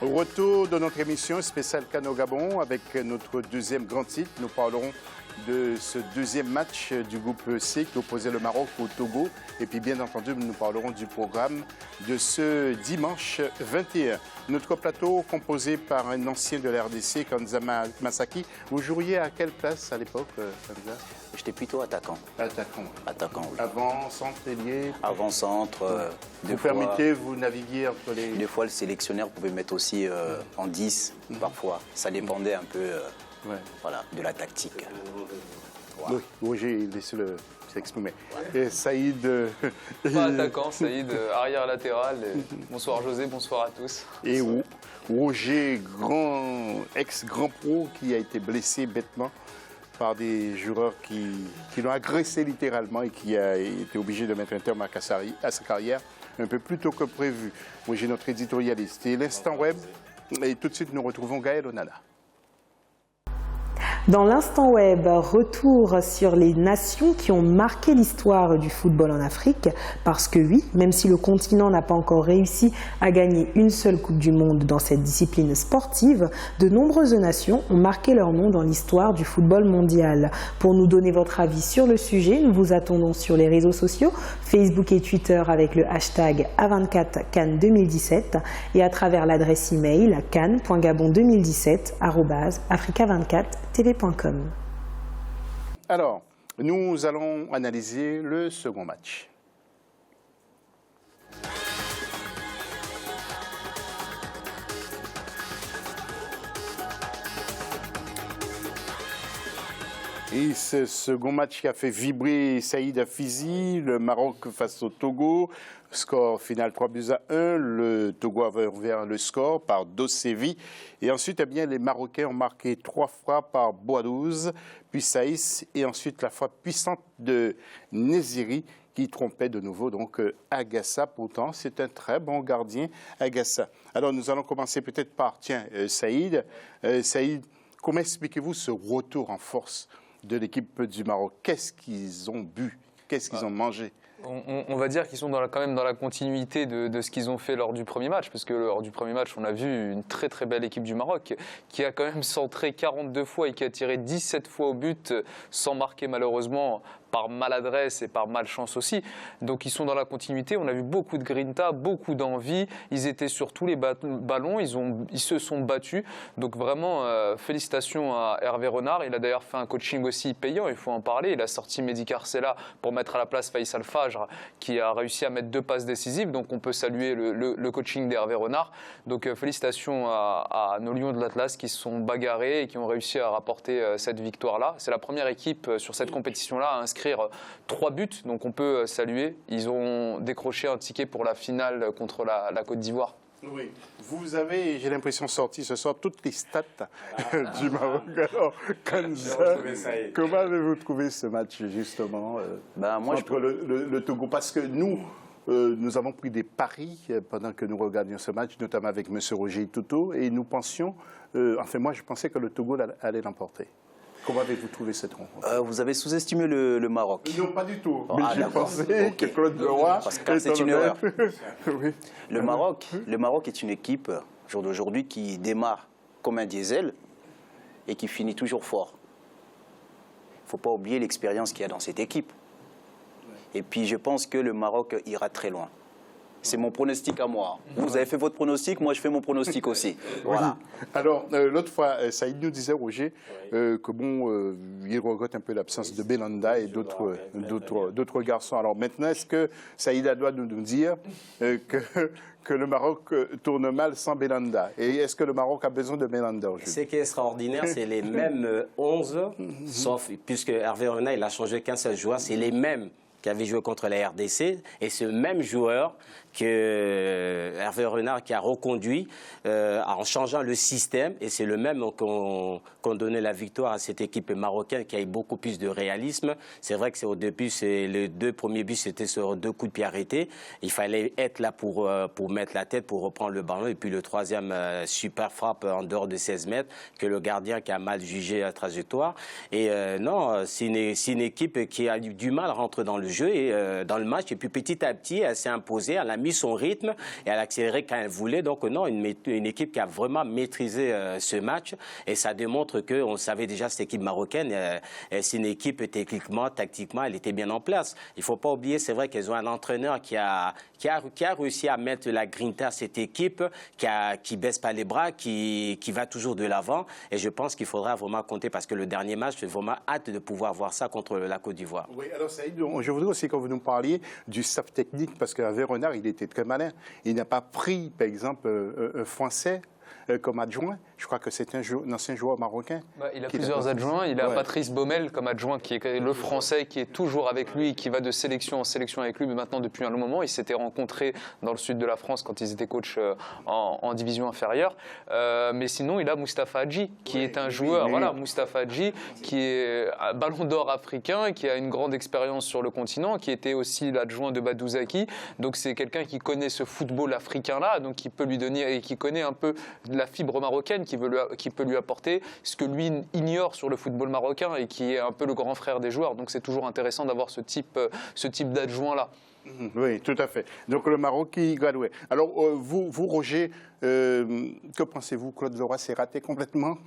Retour de notre émission spéciale CAN au Gabon avec notre deuxième grand titre. Nous parlerons de ce deuxième match du groupe C qui opposait le Maroc au Togo. Et puis bien entendu, nous parlerons du programme de ce dimanche 21. Notre plateau composé par un ancien de la RDC, Kanza Masaki. Vous jouiez à quelle place à l'époque, Kanza? J'étais plutôt attaquant. Attaquant. Attaquant, oui. Avant, centre, ailier. Avant, centre. Vous permettez, vous naviguiez entre les... Des fois, le sélectionneur pouvait mettre aussi en 10, parfois. Ça dépendait un peu voilà, de la tactique. Wow. Oui, Roger, laissez-le s'exprimer. Et Saïd... Pas attaquant, Saïd, arrière latéral. Bonsoir José, bonsoir à tous. Et Roger, ex-grand pro, qui a été blessé bêtement par des joueurs qui l'ont agressé littéralement et qui a été obligé de mettre un terme à sa carrière un peu plus tôt que prévu. Roger, notre éditorialiste. Et l'instant web, et tout de suite nous retrouvons Gaël Onana. Dans l'instant web, retour sur les nations qui ont marqué l'histoire du football en Afrique. Parce que oui, même si le continent n'a pas encore réussi à gagner une seule Coupe du Monde dans cette discipline sportive, de nombreuses nations ont marqué leur nom dans l'histoire du football mondial. Pour nous donner votre avis sur le sujet, nous vous attendons sur les réseaux sociaux, Facebook et Twitter avec le hashtag A24CAN 2017 et à travers l'adresse email can.gabon2017@africa24tv.com. Alors, nous allons analyser le second match. Et ce second match qui a fait vibrer Saïd Afizi, le Maroc face au Togo, score final 3-1, le Togo avait ouvert le score par Dossevi. Et ensuite, eh bien, les Marocains ont marqué 3 fois par Bouadouz, puis Saïs, et ensuite la frappe puissante de Neziri qui trompait de nouveau donc Agassa. Pourtant, c'est un très bon gardien, Agassa. Alors, nous allons commencer peut-être par, Saïd. Saïd, comment expliquez-vous ce retour en force de l'équipe du Maroc? Qu'est-ce qu'ils ont bu? Qu'est-ce qu'ils ont mangé? On va dire qu'ils sont quand même dans la continuité de ce qu'ils ont fait lors du premier match, parce que lors du premier match, on a vu une très très belle équipe du Maroc qui a quand même centré 42 fois et qui a tiré 17 fois au but sans marquer malheureusement par maladresse et par malchance aussi. Donc ils sont dans la continuité, on a vu beaucoup de grinta, beaucoup d'envie, ils étaient sur tous les ballons, ils se sont battus. Donc vraiment, félicitations à Hervé Renard, il a d'ailleurs fait un coaching aussi payant, il faut en parler, il a sorti Mehdi Carcella pour mettre à la place Faisal Fajr qui a réussi à mettre 2 passes décisives, donc on peut saluer le coaching d'Hervé Renard. Donc félicitations à nos Lions de l'Atlas qui se sont bagarrés et qui ont réussi à rapporter cette victoire-là. C'est la première équipe sur cette compétition-là à inscrire 3 buts, donc on peut saluer. Ils ont décroché un ticket pour la finale contre la Côte d'Ivoire. Oui, vous avez, j'ai l'impression, sorti ce soir toutes les stats du Maroc. Alors, comment avez-vous trouvé ce match, justement, entre le Togo? Parce que nous avons pris des paris pendant que nous regardions ce match, notamment avec M. Roger Itoto, et nous pensions, moi je pensais que le Togo allait l'emporter. Comment avez-vous trouvé cette rencontre? Vous avez sous-estimé le Maroc. Non, pas du tout. Mais j'ai pensé que Claude Leroy... Parce que c'est une erreur. Oui. Le Maroc est une équipe, jour d'aujourd'hui, qui démarre comme un diesel et qui finit toujours fort. Il ne faut pas oublier l'expérience qu'il y a dans cette équipe. Et puis je pense que le Maroc ira très loin. C'est mon pronostic à moi. Vous avez fait votre pronostic, moi je fais mon pronostic aussi. Voilà. Oui. Alors, l'autre fois, Saïd nous disait, Roger, que bon, il regrette un peu l'absence de Belanda et d'autres garçons. Alors maintenant, est-ce que Saïd doit nous dire que le Maroc tourne mal sans Belanda? Et est-ce que le Maroc a besoin de Belanda aujourd'hui? Ce qui est extraordinaire, c'est les mêmes 11, sauf puisque Hervé Renard, il a changé qu'un seul joueur, c'est les mêmes qui avait joué contre la RDC, et ce même joueur que Hervé Renard qui a reconduit en changeant le système, et c'est le même qu'on donnait la victoire à cette équipe marocaine qui a eu beaucoup plus de réalisme. C'est vrai que au début, les 2 premiers buts, c'était sur 2 coups de pied arrêtés. Il fallait être là pour mettre la tête, pour reprendre le ballon, et puis le troisième, super frappe en dehors de 16 mètres, que le gardien qui a mal jugé la trajectoire. Et non, c'est une équipe qui a du mal à rentrer dans le jeu et dans le match. Et puis petit à petit, elle s'est imposée, elle a mis son rythme et elle a accéléré quand elle voulait. Donc non, une équipe qui a vraiment maîtrisé ce match. Et ça démontre qu'on savait déjà cette équipe marocaine, c'est une équipe techniquement, tactiquement, elle était bien en place. Il ne faut pas oublier, c'est vrai qu'elles ont un entraîneur qui a réussi à mettre la grinta à cette équipe, qui baisse pas les bras, qui va toujours de l'avant. Et je pense qu'il faudra vraiment compter parce que le dernier match, j'ai vraiment hâte de pouvoir voir ça contre la Côte d'Ivoire. Oui, alors Saïd, je voudrais aussi que vous nous parliez du staff technique parce qu'Hervé Renard, il était très malin. Il n'a pas pris, par exemple, un Français comme adjoint. Je crois que c'est un ancien joueur marocain. Il a plusieurs adjoints. Il a Patrice Baumel comme adjoint, qui est le Français, qui est toujours avec lui, qui va de sélection en sélection avec lui, mais maintenant depuis un long moment. Ils s'étaient rencontrés dans le sud de la France quand ils étaient coachs en division inférieure. Mais sinon, il a Moustapha Hadji, qui est un joueur. Voilà, Moustapha Hadji, qui est un ballon d'or africain, qui a une grande expérience sur le continent, qui était aussi l'adjoint de Badou Zaki. Donc c'est quelqu'un qui connaît ce football africain-là, donc qui peut lui donner et qui connaît un peu la fibre marocaine, qui peut lui apporter ce que lui ignore sur le football marocain et qui est un peu le grand frère des joueurs. Donc c'est toujours intéressant d'avoir ce type d'adjoint-là. Oui, tout à fait. Donc le Maroc qui graduait. Alors vous Roger, que pensez-vous? Claude Leroy s'est raté complètement?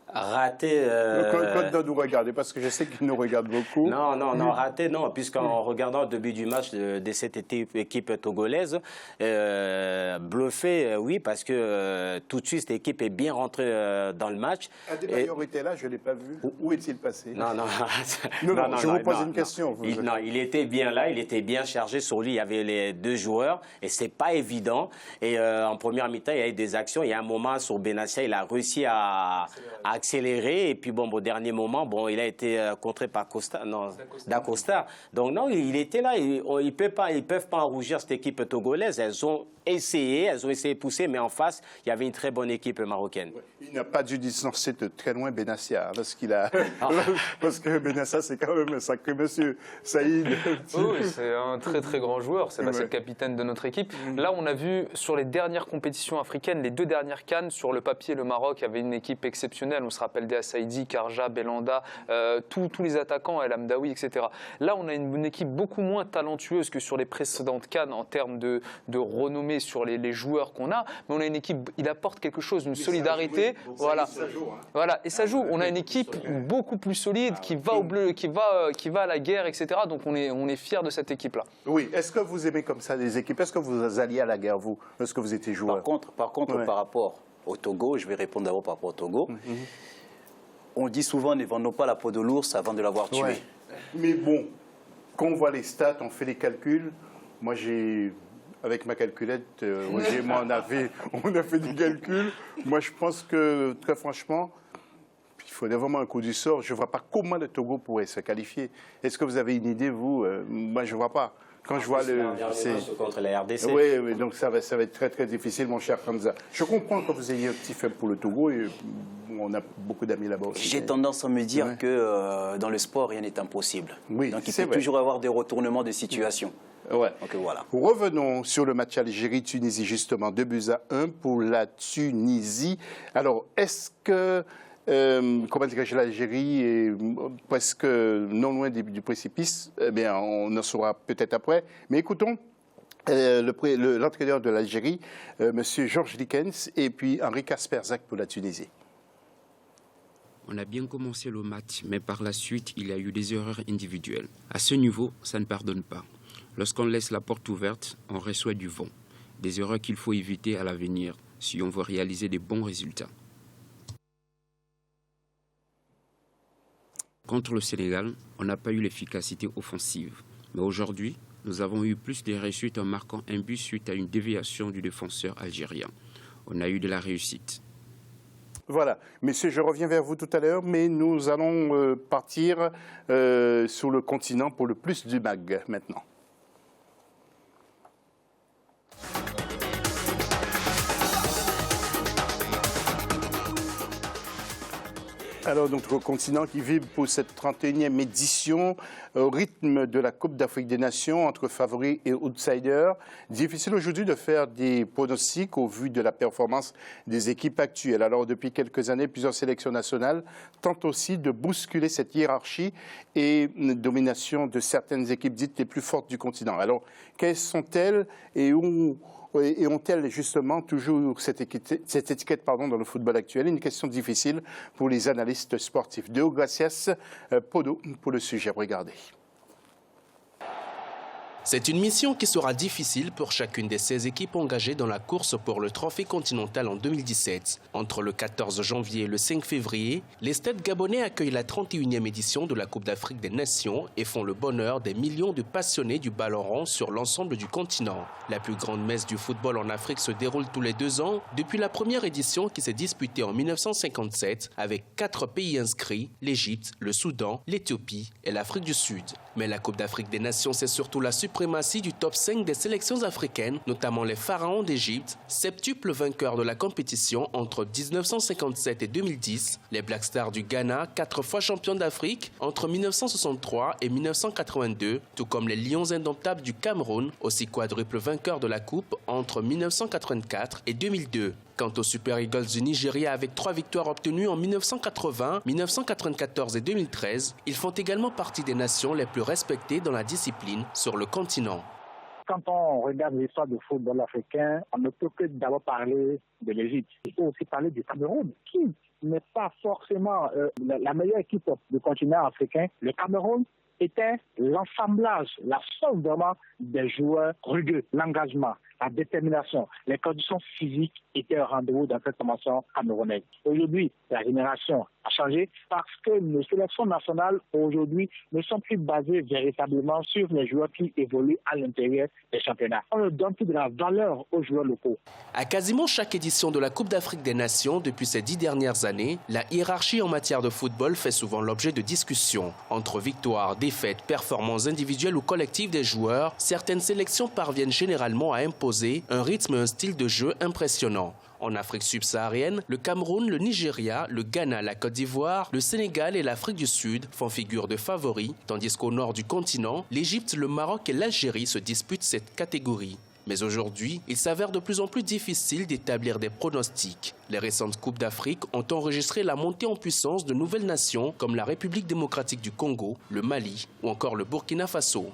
Raté. Claude doit nous regarder parce que je sais qu'il nous regarde beaucoup. Non, raté, non, puisqu'en regardant le début du match de cette équipe togolaise, bluffé, oui, parce que tout de suite, cette équipe est bien rentrée dans le match. Adebayor était là, je ne l'ai pas vu. Où est-il passé? Non, je vous pose une question. Il était bien là, il était bien chargé sur lui. Il y avait les deux joueurs et c'est pas évident. Et en première mi-temps, il y a eu des actions. Il y a un moment sur Benassia, il a réussi à accéléré et puis au dernier moment il a été contré par D'Acosta. Donc non, il était là, ils peuvent pas en rougir cette équipe togolaise. Elles ont essayé de pousser, mais en face il y avait une très bonne équipe marocaine. Il n'a pas dû distancer de très loin Benassia parce que Benassia c'est quand même un sacré monsieur. Saïd. Oui, c'est un très très grand joueur, c'est le capitaine de notre équipe. Là on a vu sur les dernières compétitions africaines, les 2 dernières CAN, sur le papier le Maroc avait une équipe exceptionnelle. On se rappelle des Saïdi, Karja, Belanda, tous les attaquants, El Amdaoui, etc. Là, on a une équipe beaucoup moins talentueuse que sur les précédentes CAN en termes de renommée sur les joueurs qu'on a, mais on a une équipe, il apporte quelque chose, une solidarité. Voilà. Et ça joue. On a une équipe beaucoup plus solide qui va au bleu, qui va à la guerre, etc. Donc on est fiers de cette équipe-là. Oui. Est-ce que vous aimez comme ça les équipes? Est-ce que vous alliez à la guerre, vous? Est-ce que vous étiez joueur? Par contre, par rapport au Togo, je vais répondre d'abord par rapport au Togo. On dit souvent, ne vendons pas la peau de l'ours avant de l'avoir tué. Ouais. Mais bon, quand on voit les stats, on fait les calculs. Moi, avec ma calculette, Roger et moi, on a fait des calculs. Moi, je pense que, très franchement, il faudrait vraiment un coup du sort. Je ne vois pas comment le Togo pourrait se qualifier. Est-ce que vous avez une idée, vous? Moi, je ne vois pas. Quand je vois contre la RDC. Oui, donc ça va être très très difficile, mon cher Hamza. Je comprends que vous ayez un petit faible pour le Togo et on a beaucoup d'amis là-bas aussi. J'ai tendance à me dire que dans le sport, rien n'est impossible. Oui, donc il peut toujours avoir des retournements de situation. Ouais. Donc voilà. Revenons sur le match Algérie-Tunisie, justement, 2-1 pour la Tunisie. Alors, est-ce que comment dirais-je, l'Algérie est presque non loin du précipice? Eh bien, on en saura peut-être après. Mais écoutons l'entraîneur de l'Algérie, M. Georges Likens, et puis Henri Kasperzak pour la Tunisie. On a bien commencé le match, mais par la suite, il y a eu des erreurs individuelles. À ce niveau, ça ne pardonne pas. Lorsqu'on laisse la porte ouverte, on reçoit du vent. Des erreurs qu'il faut éviter à l'avenir si on veut réaliser des bons résultats. Contre le Sénégal, on n'a pas eu l'efficacité offensive. Mais aujourd'hui, nous avons eu plus de réussites en marquant un but suite à une déviation du défenseur algérien. On a eu de la réussite. Voilà. Messieurs, je reviens vers vous tout à l'heure, mais nous allons partir sur le continent pour le plus du MAG maintenant. Alors, notre continent qui vibre pour cette 31e édition au rythme de la Coupe d'Afrique des Nations entre favoris et outsiders. Difficile aujourd'hui de faire des pronostics au vu de la performance des équipes actuelles. Alors, depuis quelques années, plusieurs sélections nationales tentent aussi de bousculer cette hiérarchie et une domination de certaines équipes dites les plus fortes du continent. Alors, quelles sont-elles et ont-elles justement toujours cette étiquette dans le football actuel? Une question difficile pour les analystes sportifs. Deo Gracias Podo pour le sujet. Regardez. C'est une mission qui sera difficile pour chacune des 16 équipes engagées dans la course pour le trophée continental en 2017. Entre le 14 janvier et le 5 février, les stades gabonais accueillent la 31e édition de la Coupe d'Afrique des Nations et font le bonheur des millions de passionnés du ballon rond sur l'ensemble du continent. La plus grande messe du football en Afrique se déroule tous les 2 ans, depuis la première édition qui s'est disputée en 1957 avec 4 pays inscrits, l'Égypte, le Soudan, l'Éthiopie et l'Afrique du Sud. Mais la Coupe d'Afrique des Nations, c'est surtout la suprématie du top 5 des sélections africaines, notamment les Pharaons d'Égypte, septuples vainqueurs de la compétition entre 1957 et 2010, les Black Stars du Ghana, 4 fois champions d'Afrique entre 1963 et 1982, tout comme les Lions indomptables du Cameroun, aussi quadruple vainqueurs de la Coupe entre 1984 et 2002. Quant aux Super Eagles du Nigeria avec 3 victoires obtenues en 1980, 1994 et 2013, ils font également partie des nations les plus respectées dans la discipline sur le continent. Quand on regarde l'histoire du football africain, on ne peut que d'abord parler de l'Égypte. Il faut aussi parler du Cameroun, qui n'est pas forcément la meilleure équipe du continent africain. Le Cameroun était l'assemblage, la somme vraiment des joueurs rugueux, l'engagement, la détermination, les conditions physiques étaient au rendez-vous dans cette formation camerounaise. Aujourd'hui, la génération a changé parce que nos sélections nationales aujourd'hui ne sont plus basées véritablement sur les joueurs qui évoluent à l'intérieur des championnats. On ne donne plus de la valeur aux joueurs locaux. À quasiment chaque édition de la Coupe d'Afrique des Nations depuis ces 10 dernières années, la hiérarchie en matière de football fait souvent l'objet de discussions. Entre victoires, défaites, performances individuelles ou collectives des joueurs, certaines sélections parviennent généralement à imposer un rythme et un style de jeu impressionnant. En Afrique subsaharienne, le Cameroun, le Nigeria, le Ghana, la Côte d'Ivoire, le Sénégal et l'Afrique du Sud font figure de favoris, tandis qu'au nord du continent, l'Égypte, le Maroc et l'Algérie se disputent cette catégorie. Mais aujourd'hui, il s'avère de plus en plus difficile d'établir des pronostics. Les récentes Coupes d'Afrique ont enregistré la montée en puissance de nouvelles nations comme la République démocratique du Congo, le Mali ou encore le Burkina Faso.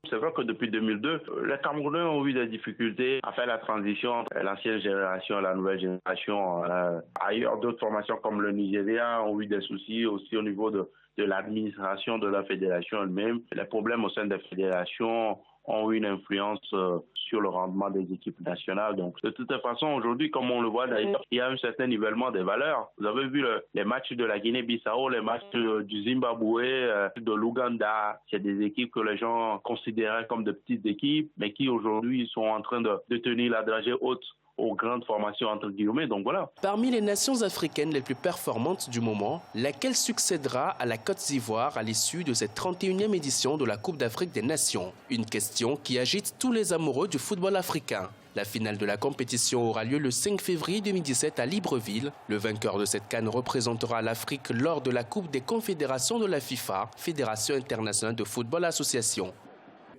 C'est vrai que depuis 2002, les Camerounais ont eu des difficultés à faire la transition entre l'ancienne génération et la nouvelle génération. Ailleurs, d'autres formations comme le Nigeria ont eu des soucis aussi au niveau de l'administration de la fédération elle-même. Les problèmes au sein des fédérations ont eu une influence sur le rendement des équipes nationales. Donc, de toute façon, aujourd'hui, comme on le voit d'ailleurs, il y a un certain nivellement des valeurs. Vous avez vu les matchs de la Guinée-Bissau, les matchs du Zimbabwe, de l'Ouganda. C'est des équipes que les gens considéraient comme de petites équipes, mais qui aujourd'hui sont en train de tenir la dragée haute aux grandes formations entre guillemets, donc voilà. Parmi les nations africaines les plus performantes du moment, laquelle succédera à la Côte d'Ivoire à l'issue de cette 31e édition de la Coupe d'Afrique des Nations? Une question qui agite tous les amoureux du football africain. La finale de la compétition aura lieu le 5 février 2017 à Libreville. Le vainqueur de cette CAN représentera l'Afrique lors de la Coupe des confédérations de la FIFA, Fédération internationale de football association.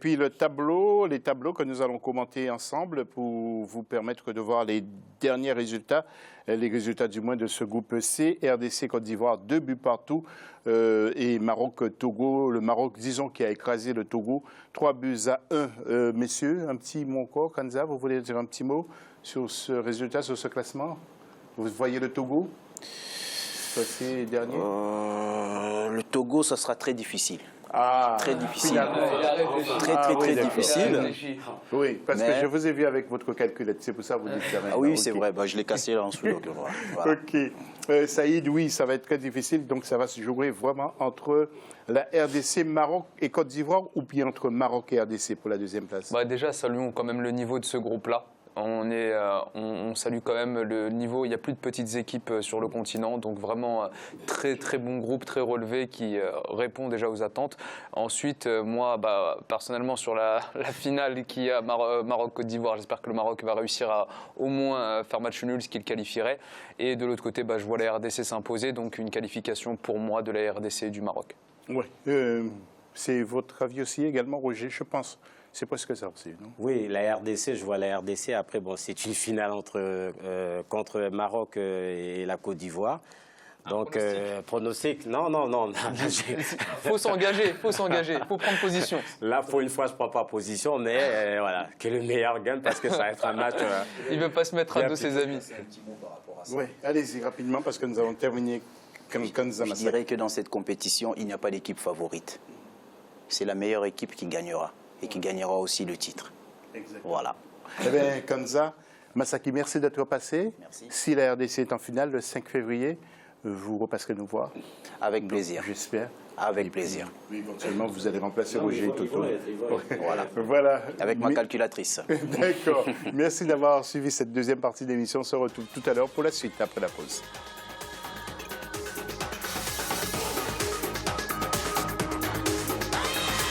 Puis les tableaux que nous allons commenter ensemble pour vous permettre de voir les derniers résultats, les résultats du moins de ce groupe C, RDC Côte d'Ivoire, 2 buts partout, et Maroc-Togo, le Maroc, disons, qui a écrasé le Togo, 3 buts à 1. Messieurs, un petit mot encore, Kanza, vous voulez dire un petit mot sur ce résultat, sur ce classement? Vous voyez le Togo, c'est dernier? Le Togo, ça sera très difficile. Très difficile. Très difficile. Oui, parce que je vous ai vu avec votre calculette, c'est pour ça que vous dites ça. Ah oui, c'est vrai, je l'ai cassé là en dessous. Voilà. Ok. Saïd, oui, ça va être très difficile, donc ça va se jouer vraiment entre la RDC, Maroc et Côte d'Ivoire, ou bien entre Maroc et RDC pour la deuxième place? Déjà, saluons quand même le niveau de ce groupe-là. On salue quand même le niveau. Il n'y a plus de petites équipes sur le continent, donc vraiment très très bon groupe, très relevé qui répond déjà aux attentes. Ensuite, moi, personnellement, sur la finale qui a Maroc-Côte d'Ivoire, j'espère que le Maroc va réussir à au moins faire match nul, ce qui le qualifierait. Et de l'autre côté, je vois la RDC s'imposer, donc une qualification pour moi de la RDC et du Maroc. Oui, c'est votre avis aussi également, Roger, je pense. C'est presque ça aussi, non? Oui, la RDC, je vois la RDC. Après, bon, c'est une finale contre Maroc et la Côte d'Ivoire. Donc, pronostic, non. Faut s'engager, faut prendre position. Là, pour une fois, je ne prends pas position, mais voilà, que le meilleur gagne parce que ça va être un match. Il ne veut pas se mettre à dos ses amis. Oui, allez-y rapidement parce que nous avons terminé. Je dirais que dans cette compétition, il n'y a pas d'équipe favorite. C'est la meilleure équipe qui gagnera et qui gagnera aussi le titre. Exactement. Voilà. Eh bien, Kanza, Masaki, merci d'être passé. Merci. Si la RDC est en finale le 5 février, vous repasserez nous voir. Avec plaisir. J'espère. Avec plaisir. Éventuellement, vous allez remplacer Roger et Toto. Voilà. Avec ma calculatrice. D'accord. Merci d'avoir suivi cette deuxième partie de l'émission. On se retrouve tout à l'heure pour la suite, après la pause.